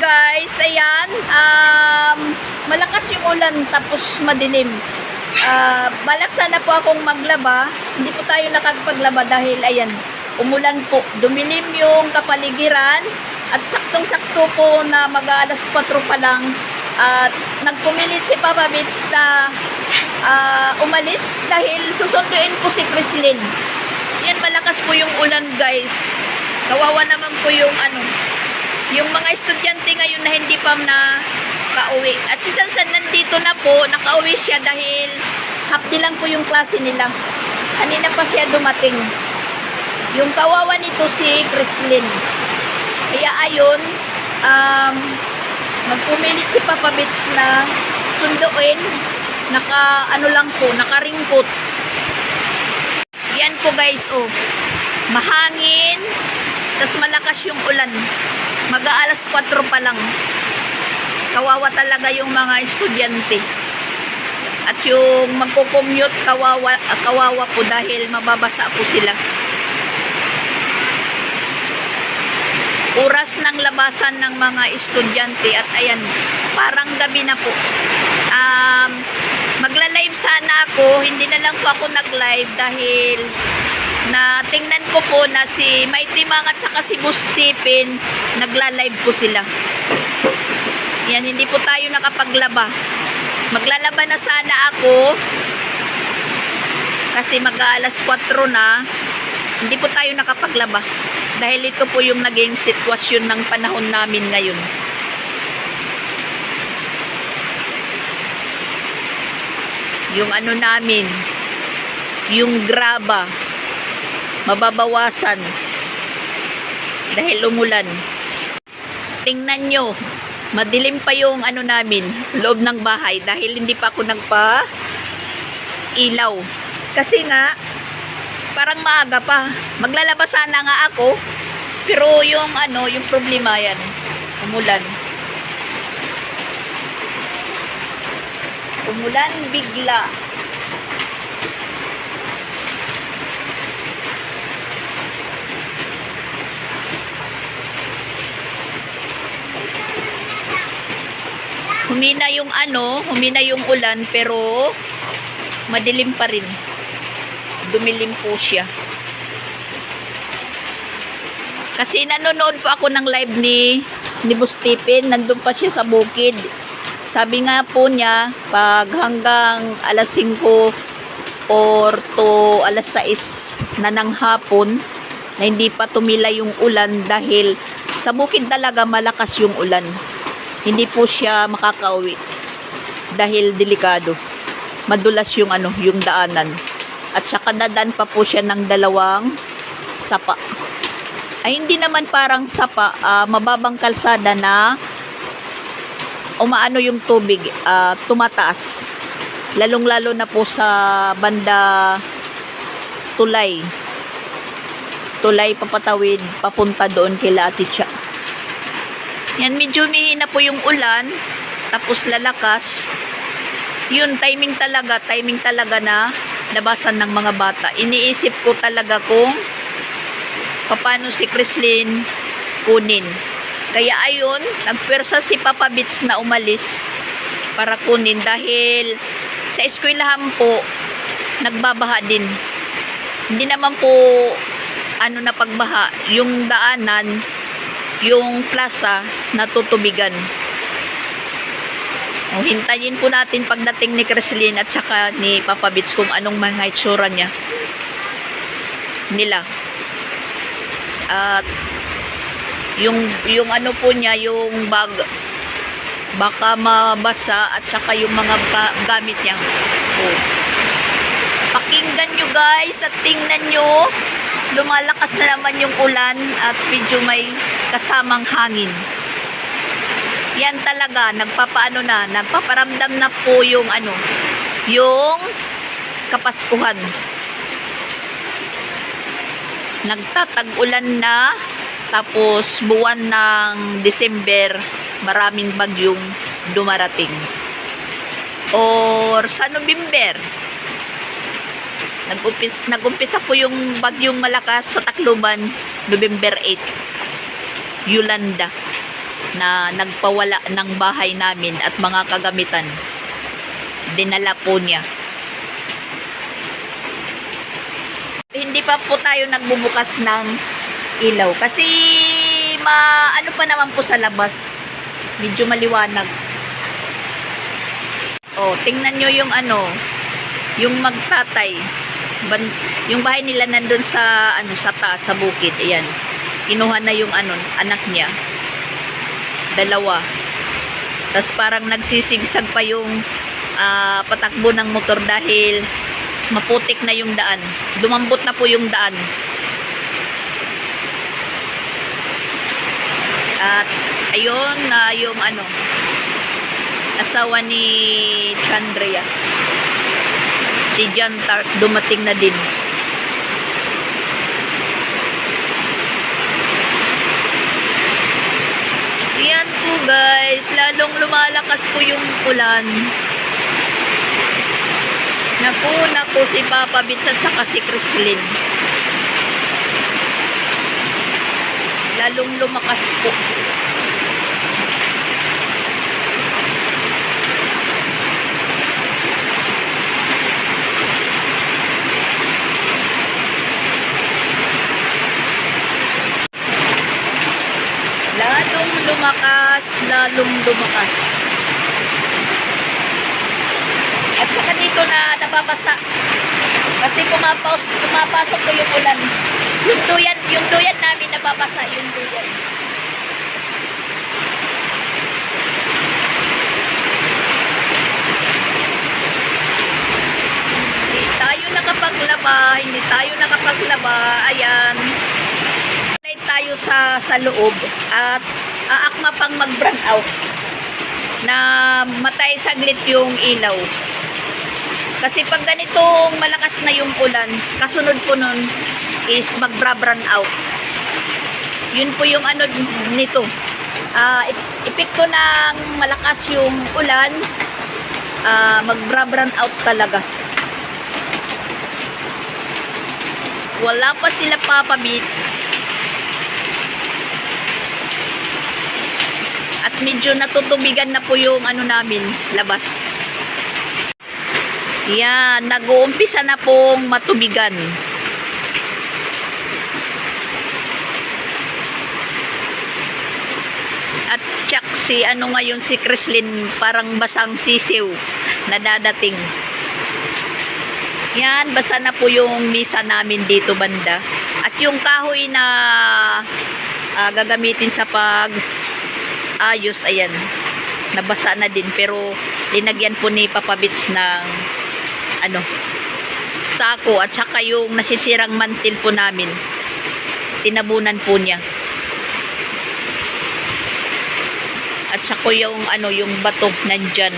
guys, ayan, malakas yung ulan tapos madilim. Balak sana po akong maglaba, hindi po tayo nakagpaglaba dahil ayan, umulan po, dumilim yung kapaligiran at saktong-sakto po na mag-aalas 4 pa lang at nagpumilit si Papa Bits na umalis dahil susunduin po si Chrislyn. Yan, malakas po yung ulan guys. Kawawa naman po yung yung mga estudyante ngayon na hindi pa na kauwi. At si Sansan nandito na po, nakauwi siya dahil half day lang po yung klase nila. Kanina pa siya dumating. Yung kawawa nito si Chrislyn. Kaya ayun, magpumilit si Papa Bits na sunduin. Nakaringkot. Yan po guys, oh. Mahangin, tas malakas yung ulan. Mag-aalas 4 pa lang. Kawawa talaga yung mga estudyante. At yung magko-commute, kawawa po dahil mababasa po sila. Oras ng labasan ng mga estudyante at ayan, parang gabi na po. Magla-live sana ako, hindi na lang po ako nag-live dahil na tingnan ko po na si Mighty Mang at saka si Boss Stephen nagla-live po sila. Yan, hindi po tayo nakapaglaba. Maglalaba na sana ako kasi mag-aalas 4 na. Hindi po tayo nakapaglaba dahil ito po yung naging sitwasyon ng panahon namin ngayon. Yung namin, yung graba, mababawasan dahil umulan. Tingnan nyo, madilim pa yung namin, loob ng bahay dahil hindi pa ako nagpa-ilaw. Kasi nga, parang maaga pa. Maglalaba sana nga ako, pero yung yung problema yan, umulan. Umulan bigla. Humina yung ulan pero madilim pa rin. Dumilim po siya. Kasi nanonood po ako ng live ni Boss Stephen, nandun pa siya sa bukid. Sabi nga po niya, pag hanggang alas 5 or to alas 6 na ng hapon, na hindi pa tumila yung ulan dahil sa bukid talaga malakas yung ulan. Hindi po siya makakauwi dahil delikado. Madulas yung yung daanan. At saka dadaan pa po siya ng 2 sapa. Ay hindi naman parang sapa, mababang kalsada na umaano yung tubig, tumataas. Lalong-lalo na po sa banda Tulay. Tulay papatawid papunta doon kila Ate Cha. Yan, medyo mihina po yung ulan, tapos lalakas. Yun, timing talaga na labasan ng mga bata. Iniisip ko talaga kung paano si Chrislyn kunin. Kaya ayun, nagpwersa si Papa Bits na umalis para kunin dahil sa eskwelahan po, nagbabaha din. Hindi naman po na pagbaha, yung daanan, yung plaza, natutubigan. Hintayin po natin pagdating ni Chrislyn at saka ni Papa Bits kung anong mga itsura nila. At yung po niya, yung bag, baka mabasa at saka yung mga gamit niya. Oh. Pakinggan nyo guys at tingnan nyo, lumalakas na naman yung ulan at medyo may kasamang hangin. Yan talaga, nagpaparamdam na po yung yung Kapaskuhan. Nagtatag-ulan na, tapos buwan ng December, maraming bagyong dumarating. Or sa November, nag-umpisa po yung bagyong malakas sa Tacloban, November 8. Yolanda. na nagpawala ng bahay namin at mga kagamitan. Dinala po niya. Hindi pa po tayo nagbubukas ng ilaw kasi ano pa naman po sa labas. Medyo maliwanag. Oh, tingnan nyo yung yung magtatay. Yung bahay nila nandun sa sa taas, sa bukid. Ayan. Kinuha na yung anak niya. 2. Tapos parang nagsisigsag pa yung patakbo ng motor dahil maputik na yung daan. Lumambot na po yung daan. At ayun na yung asawa ni Chandria, si John Tart, dumating na din. Yan po guys, lalong lumalakas po yung ulan. Naku, si Papa Bits at saka si Chrislyn. Lalong lumakas po. Lalong lumakas. At saka dito na nababasa. Kasi pumapasok po yung ulan. Yung duyan namin nababasa yung duyan. Hindi tayo nakapaglaba. Ayan. Tayo sa loob at aakma pang mag-brown out na matay saglit yung ilaw. Kasi pag ganitong malakas na yung ulan, kasunod po nun is mag-brown out. Yun po yung nito. Epekto ng malakas yung ulan, mag-brown out talaga. Wala pa sila Papa Bits. At medyo natutubigan na po yung namin, labas. Yan, nag-uumpisa na pong matubigan. At tsak si ngayon si Chrislyn, parang basang sisiw na dadating. Yan, basa na po yung misa namin dito banda. At yung kahoy na gagamitin sa ayos, ayan, nabasa na din, pero linagyan po ni Papa Bits ng sako, at saka yung nasisirang mantil po namin tinabunan po niya, at saka yung yung bato nandyan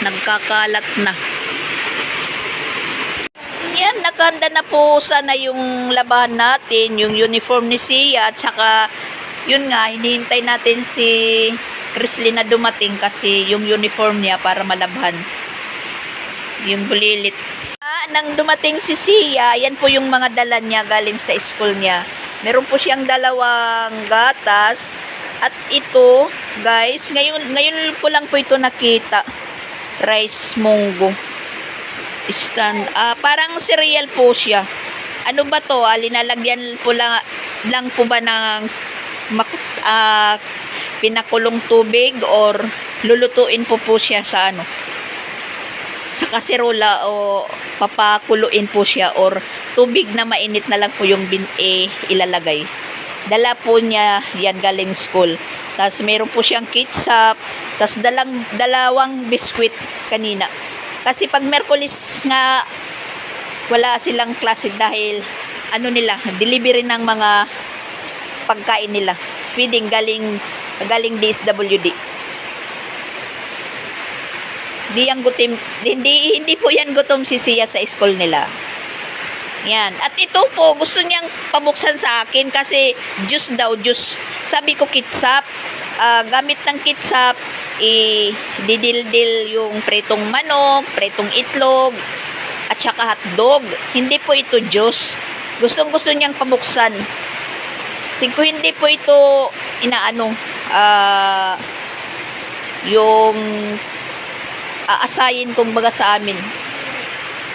nagkakalat na. Yan, nakahanda na po sana yung labahan natin, yung uniform ni Sia, at saka yun nga, hinihintay natin si Chrislyn na dumating kasi yung uniform niya para malabhan. Yung bulilit. Nang dumating si Sia, yan po yung mga dala niya galing sa school niya. Meron po siyang 2 gatas. At ito, guys, ngayon ko lang po ito nakita. Rice munggo. Parang cereal po siya. Ano ba to? Linalagyan po lang po ba ng pinakulong tubig or lulutuin po siya sa sa kaserola o papakuluin po siya or tubig na mainit na lang po yung ilalagay. Dala po niya yan galing school. Tapos meron po siyang ketchup, tapos 2 biskwit kanina. Kasi pag Merkulis nga wala silang klase dahil delivery ng mga pagkain nila, feeding galing DSWD. Hindi po yan gutom si Sia sa school nila. Yan. At ito po, gusto niyang pabuksan sa akin kasi juice daw. Sabi ko ketchup. Gamit ng ketchup, didildil yung pretong manok, pretong itlog, at saka hotdog. Hindi po ito juice. Gustong-gusto niyang pabuksan. Hindi po ito ah, yung aasayin kumbaga sa amin.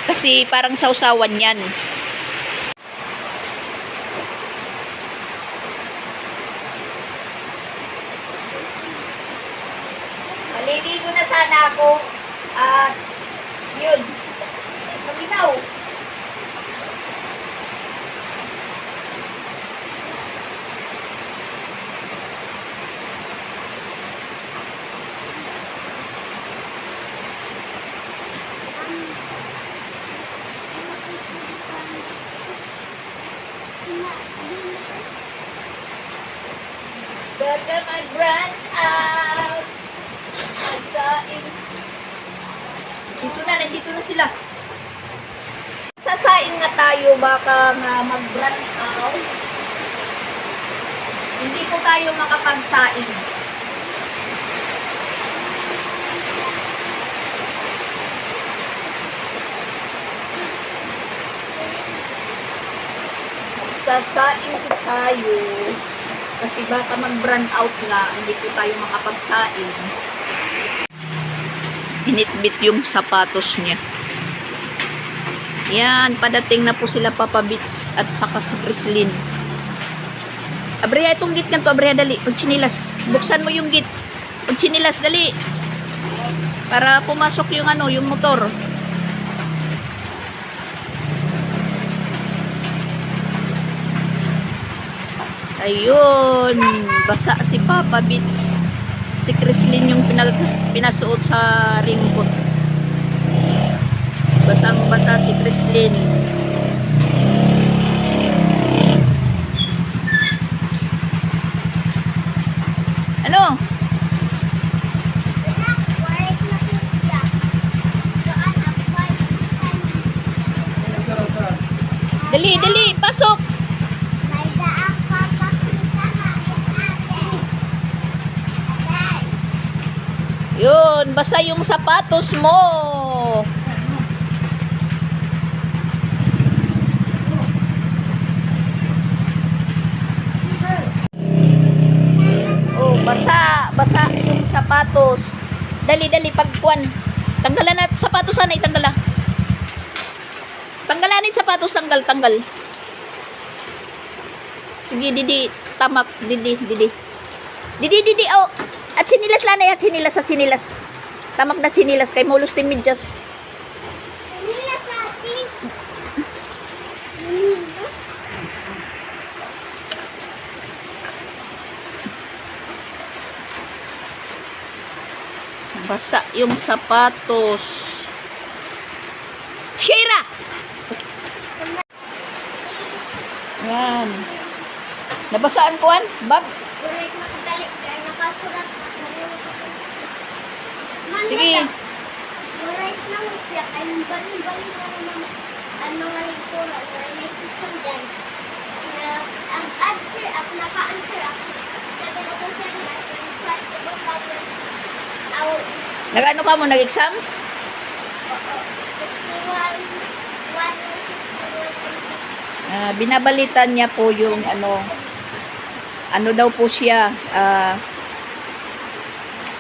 Kasi parang sausawan yan. Maliligo na sana ako. At yun. Paminaw. Baka mag-run out. Magsaing. Dito na, nandito na sila. Sasaing nga tayo, baka nga mag-run out. Hindi po tayo makapagsaing. Sasaing po tayo. Kasi baka mag-run out nga, hindi po tayo makapagsaing. Binitbit yung sapatos niya. Yan, padating na po sila Papa Bits at saka si Crislin. Abriha, itong git ganito, Abriha, dali. Pagchinilas. Buksan mo yung git. Pagchinilas, dali. Para pumasok yung ano, yung motor. Ayun, basa si Papa Bits. Si Crislin yung pinasuot sa ringkot. Basang-basa si Crislin. Ano? Dali, dali, pasok. Yun, basa yung sapatos mo. Oh, basa yung sapatos. Dali, dali, pagpuan. Tanggalan at sapatos sana, itanggalan. Tanggalanin sapatos, tanggal. Sige, didi, tamak, didi. Didi, oh. At sinilas lanay, at sinilas. Tamak na sinilas, kay mulos timidjas. Sinilas natin. Basa yung sapatos. Shira! Yan. Nabasaan ko an? Bag? Correct na kadali. Kaya nakasulat. Sige. Correct na mo siya. Kaya balik na naman ang mga lectura. Kaya may system dyan. Ang answer, ang naka-answer ako. Sabi ko siya na Nag-ano ka mo? Nag-exam? Binabalitan niya po yung ano daw po siya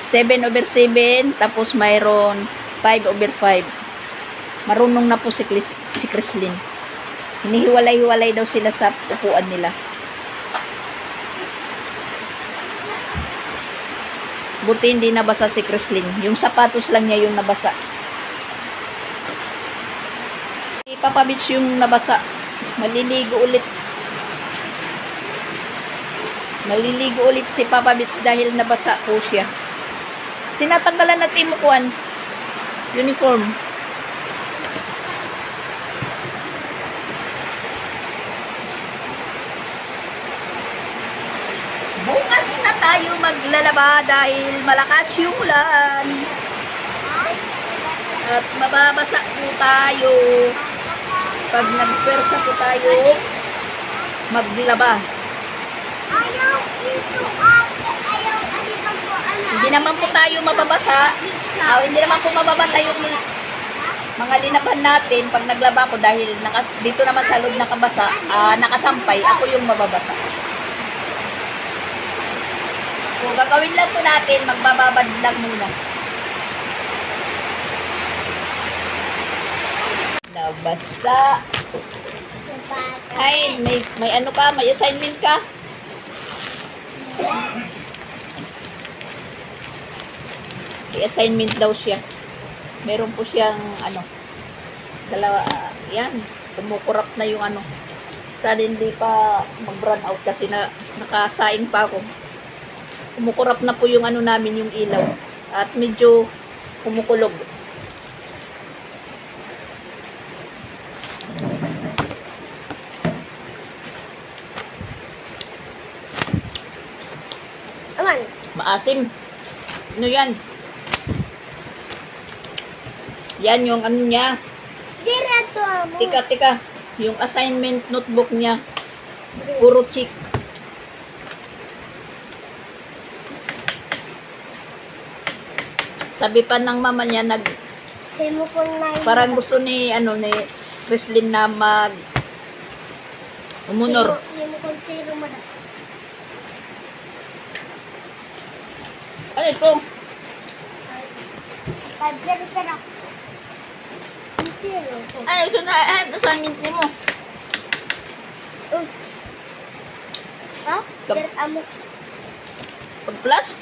7/7 tapos mayroon 5/5. Marunong na po si Crislin. Hinihiwalay-hiwalay daw sila sa upuan nila. Buti hindi nabasa si Crislin. Yung sapatos lang niya yung nabasa. Papa Bits yung nabasa. Maliligo ulit si Papa Bits dahil nabasa po siya. Sinatanggalan natin mo kuan uniform. Bukas na tayo maglalaba dahil malakas yung ulan. At mababasa po tayo. Pag nagpersa po tayo maglaba. Ayaw ito ate. Ayaw alikan po anak. Hindi naman po tayo mababasa. Hindi naman po mababasa yung mga linaban natin pag naglaba ko dahil dito naman sa loob nakabasa, nakasampay, ako yung mababasa. So, gagawin lang po natin, magbababad lang muna. Nabasa. Ay, may ano ka? May assignment ka? May assignment daw siya. Meron po siyang, ano, dalawa, yan, kumukurap na yung ano. Sana hindi pa mag-run out kasi nakasaing pa ako. Kumukurap na po yung ano namin, yung ilaw. At medyo kumukulog. Aman. Maasim. Ano yan? Yan yung ano niya. Direto mo. Tika. Yung assignment notebook niya. Puro chick. Sabi pa ng mama niya, Kaya mo po na parang gusto ni Creslin na umunor. Kaya mo kung zero mo na. Ano ito? 5-0 sarap. Ang zero po. Ano ito na assignment mo? Ha? Diret amo. Pag plus?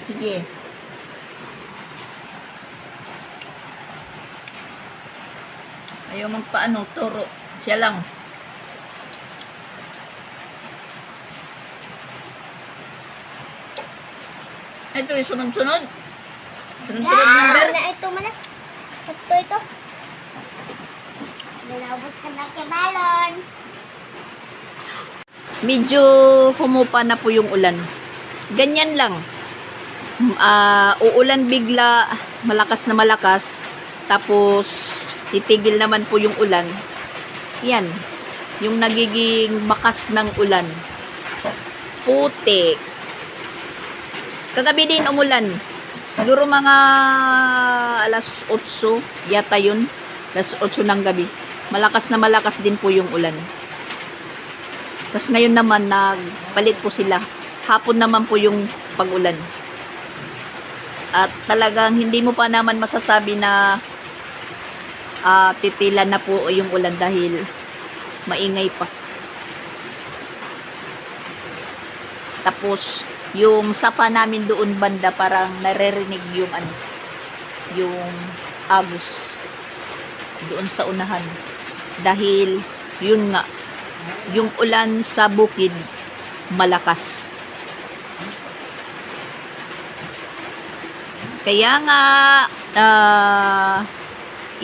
Sige. Ayaw magpaano, turo. Siya lang. Ito yung sunod-sunod. Sunod-sunod number. Na ito man. Ito. Nilabot ka na kay balon. Medyo humupa na po yung ulan. Ganyan lang. Uulan bigla, malakas na malakas. Tapos, titigil naman po yung ulan. Yan. Yung nagiging bakas ng ulan. Puti. Kagabi din umulan. Siguro mga alas 8 yata yun. Alas 8 ng gabi. Malakas na malakas din po yung ulan. Tapos ngayon naman nagpalit po sila. Hapon naman po yung pag-ulan. At talagang hindi mo pa naman masasabi na titila na po yung ulan dahil maingay pa. Tapos yung sapa namin doon banda parang naririnig yung yung agos doon sa unahan. Dahil yun nga, yung ulan sa bukid malakas. Kaya nga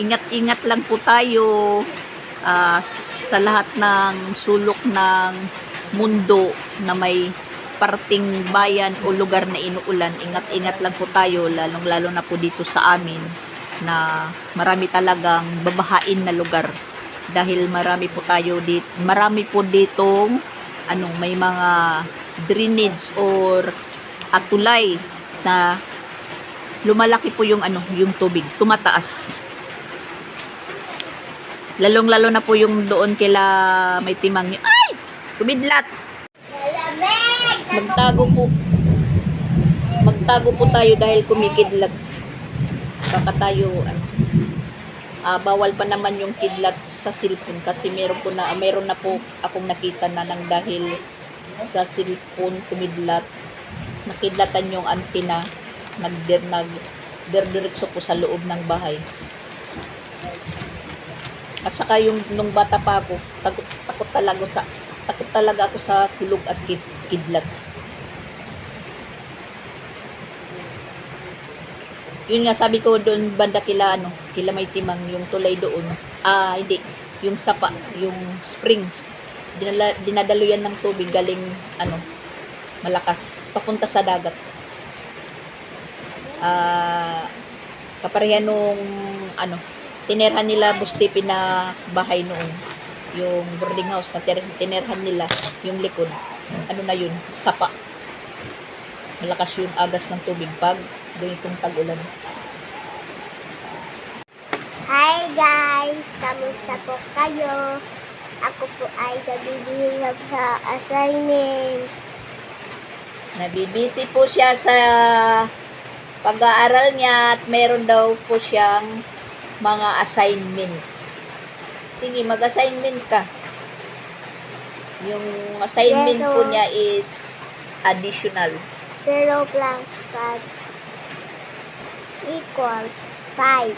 ingat-ingat lang po tayo sa lahat ng sulok ng mundo na may parting bayan o lugar na inuulan. Ingat-ingat lang po tayo, lalong-lalo na po dito sa amin na marami talagang babahain na lugar dahil marami po ditong may mga drainage or atulay na lumalaki po yung yung tubig, tumataas. Lalong-lalo na po yung doon kila may timang ay! Kumidlat! Magtago po tayo dahil kumikidlat. Baka tayo bawal pa naman yung kidlat sa cellphone kasi meron na po akong nakita na nang dahil sa cellphone kumidlat, nakidlatan yung antenna, nagdiretso po sa loob ng bahay. At saka yung nung bata pa ako, takot talaga ako sa kulog at kidlat. Yun nga sabi ko doon banda kila may timang yung tulay doon. Hindi, yung sapa, yung springs. Dinadalo yan ng tubig galing malakas papunta sa dagat. Kaparehan nung tinerhan nila Bustipin na bahay noon. Yung boarding house na tinerhan nila, yung likod. Na yun? Sapa. Malakas yung agas ng tubig pag ganitong tag-ulan. Hi guys! Kamusta po kayo? Ako po ay nabibihirap sa assignment. Nabibisi po siya sa pag-aaral niya at meron daw po siyang mga assignment. Sige, mag-assignment ka. Yung assignment po niya is additional. 0 plus 5 equals 5.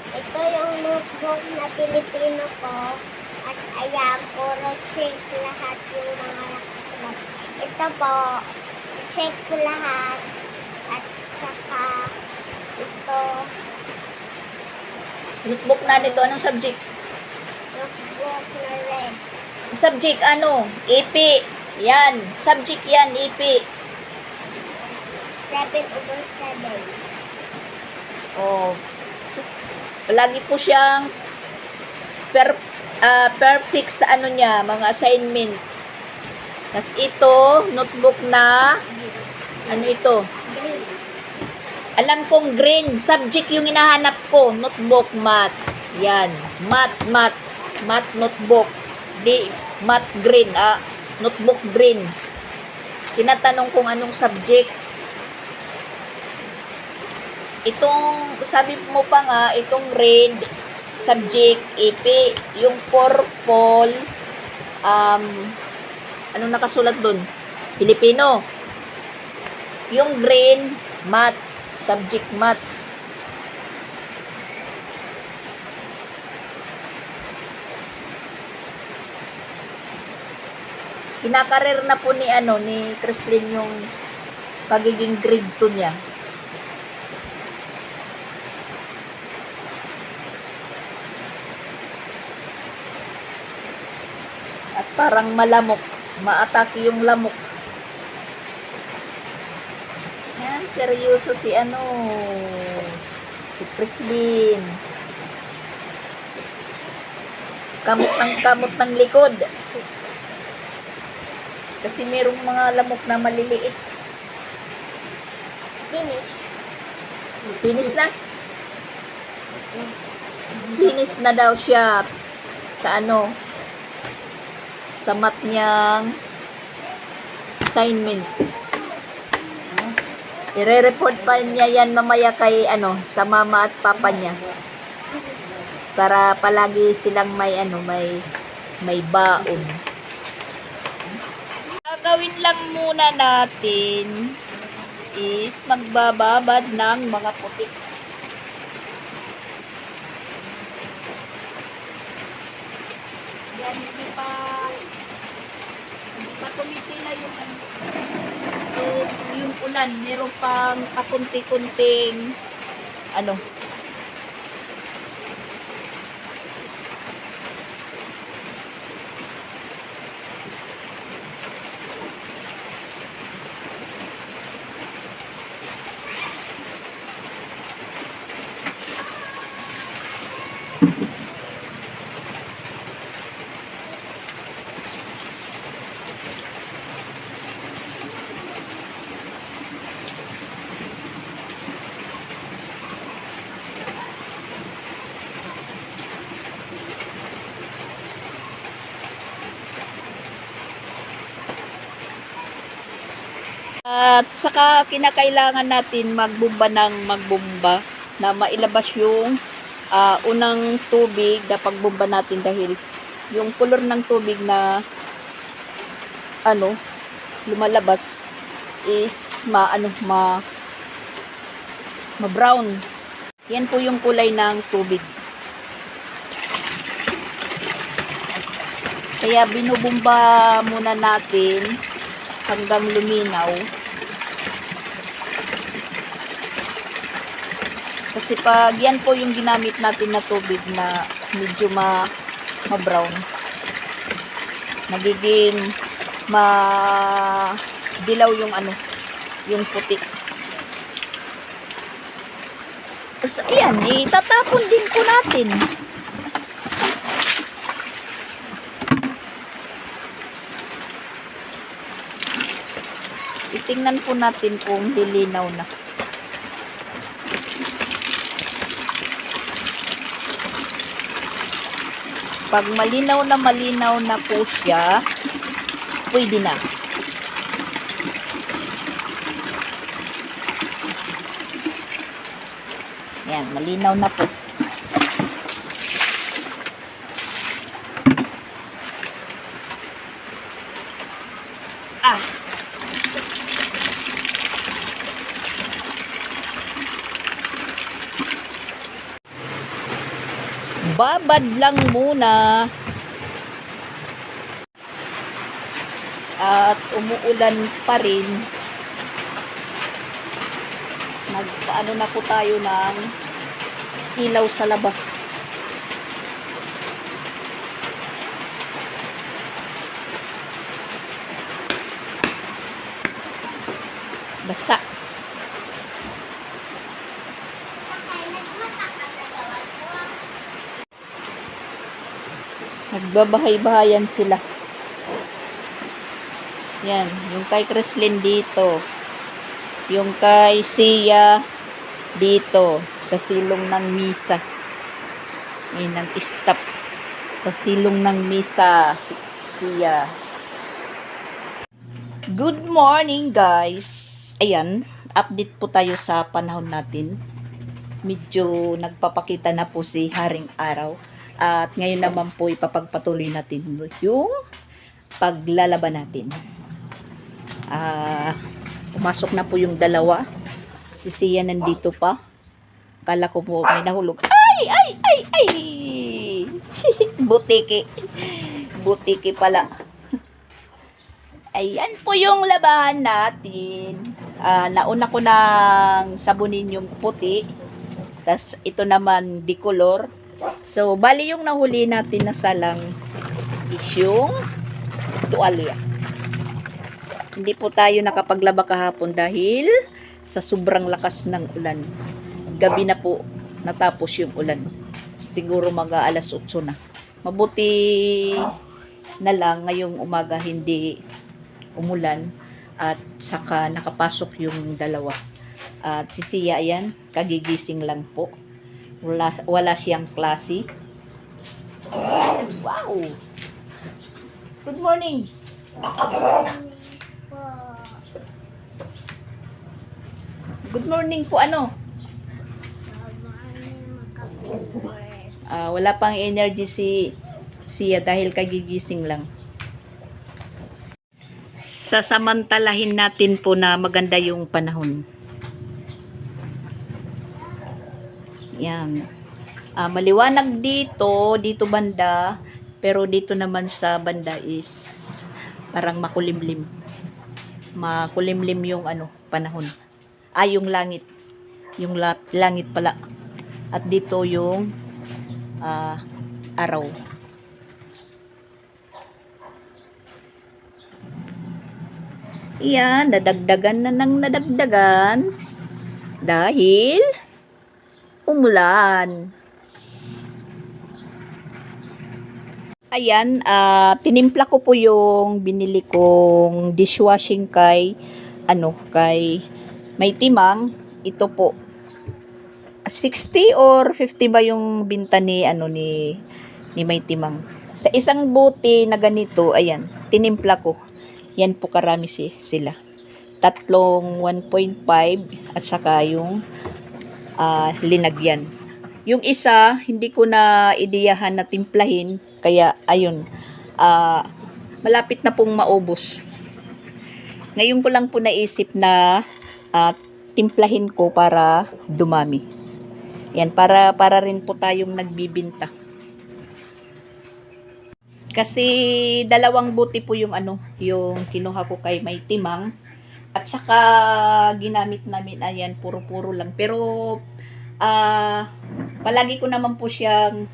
Ito yung notebook na Pilipino ko. At ayan, puro check lahat yung mga nakasulat. Ito po, check ko lahat. At saka, ito, Notebook na nito, anong subject? notebook na red. Subject, ano? EP. Yan. Subject yan, EP. 7/7. Oh. Palagi po siyang perfect sa ano niya, mga assignment. Tapos ito, notebook na, ano ito? Green. Alam kong green. Subject yung hinahanap ko. Notebook, math. Yan. Math, notebook. Di, math green. Notebook green. Tinatanong kung anong subject. Itong, sabi mo pa nga, itong red, subject, EP. Yung purple, anong nakasulat dun? Filipino. Yung green, math. Subject math. Kinakarir na po ni Creslin yung pagiging grade 2 niya. At parang malamok. Maatake yung lamok. Yan, seryoso si si Creslin. Kamot ng likod. Kasi merong mga lamok na maliliit. Finish. Finish na. Finish na daw siya sa sa math niyang assignment. I-report pa niya yan mamaya kay sa mama at papa niya. Para palagi silang may baon. Gagawin lang muna natin is magbababad ng mga putik. Yan, hindi pa tumitila yung ulan. Meron pang pakunti-kunting at saka kinakailangan natin magbomba na mailabas yung unang tubig na pagbomba natin dahil yung color ng tubig na lumalabas is ma-brown. Yan po yung kulay ng tubig. Kaya binubomba muna natin hanggang luminaw. Kasi pag yan po yung ginamit natin na tubig na medyo ma-brown, nagiging dilaw yung puti. Tapos ayan, itatapon din po natin. Itingnan po natin kung lilinaw na. Pag malinaw na po siya, pwede na. Yan, malinaw na po. Ah. Babad lang muna. At umuulan pa rin. Nagpaano na po tayo ng ilaw sa labas. Basa. Nagbabahay-bahayan sila. Yan, yung kay Kreslin dito. Yung kay Sia dito sa silong ng misa. Yan ang stop sa silong ng misa si Sia. Good morning, guys. Ayan, update po tayo sa panahon natin. Medyo nagpapakita na po si Haring Araw. At ngayon naman po ipapagpatuloy natin yung paglalaban natin. Pumasok na po yung dalawa. Si Sia nandito pa. Kala ko po may nahulog. Ay! Butiki. Butiki pala. Ayan po yung labahan natin. Nauna ko nang sabunin yung puti. Tas ito naman dikolor. So, bali yung nahuli natin na salang is yung tuwalya. Hindi po tayo nakapaglaba kahapon dahil sa sobrang lakas ng ulan. Gabi na po natapos yung ulan. Siguro mag-alas 8 na. Mabuti na lang ngayong umaga hindi umulan at saka nakapasok yung dalawa. At si Sia, ayan, kagigising lang po. Wala siyang klase. Wow! Good morning! Good morning po, ano? Wala pang energy si Sia dahil kagigising lang. Sasamantalahin natin po na maganda yung panahon. Yan. Maliwanag dito banda, pero dito naman sa banda is parang makulimlim. Makulimlim yung panahon. Yung langit. Yung langit pala. At dito yung araw. Yan, nadagdagan na ng nadagdagan dahil umulan. Ayan, tinimpla ko po yung binili kong dishwashing kay May Timang. Ito po 60 or 50 ba yung binta ni May Timang. Sa isang bote na ganito, ayan, tinimpla ko. Yan po karami sila. Tatlong 1.5 at saka yung linagyan. Yung isa, hindi ko na ideyahan na timplahin. Kaya, ayun. Malapit na pong maubos. Ngayon ko lang po naisip na timplahin ko para dumami. Yan, para rin po tayong nagbibinta. Kasi dalawang buti po yung yung kinuha ko kay May Timang. At saka ginamit namin, ayan, puro-puro lang. Pero palagi ko naman po siyang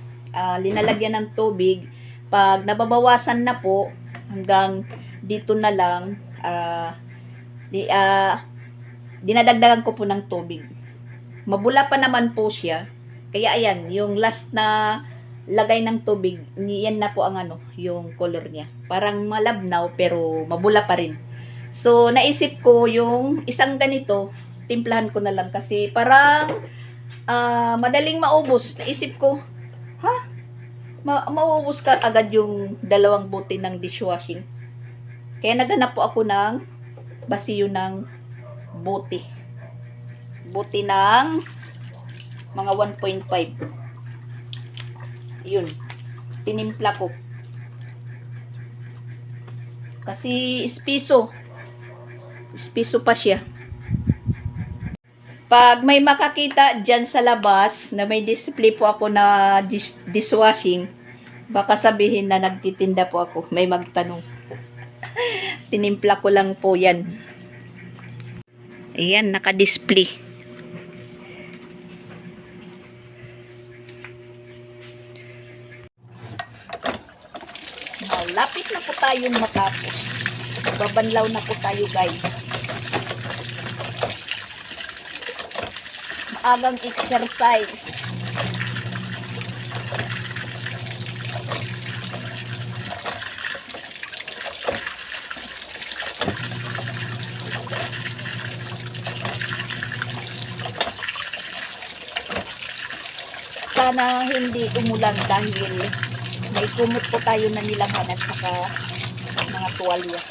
linalagyan ng tubig. Pag nababawasan na po, hanggang dito na lang, dinadagdagan ko po ng tubig. Mabula pa naman po siya. Kaya ayan, yung last na lagay ng tubig, yan na po ang yung color niya. Parang malabnaw pero mabula pa rin. So, naisip ko yung isang ganito, timplahan ko na lang kasi parang madaling maubos. Naisip ko, mauubos ka agad yung 2 bote ng dishwashing. Kaya naghanap po ako ng basiyo ng bote. Bote ng mga 1.5. Yun. Tinimpla ko. Kasi ispiso. Ispiso pa siya. Pag may makakita dyan sa labas na may display po ako na dishwashing, baka sabihin na nagtitinda po ako. May magtanong. Tinimpla ko lang po yan. Ayan, naka-display. Malapit na po tayong matapos. Babanlaw na po tayo, guys. Maagang exercise. Sana hindi umulan dahil may kumot po tayo na nilaman at saka mga tuwalya.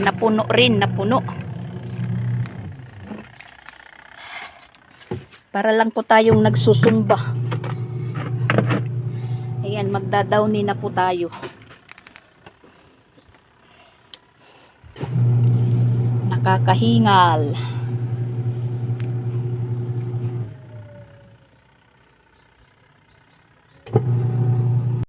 Napuno rin, napuno. Para lang po tayong nagsusumba. Ayan, magdadawni na po tayo. Nakakahingal.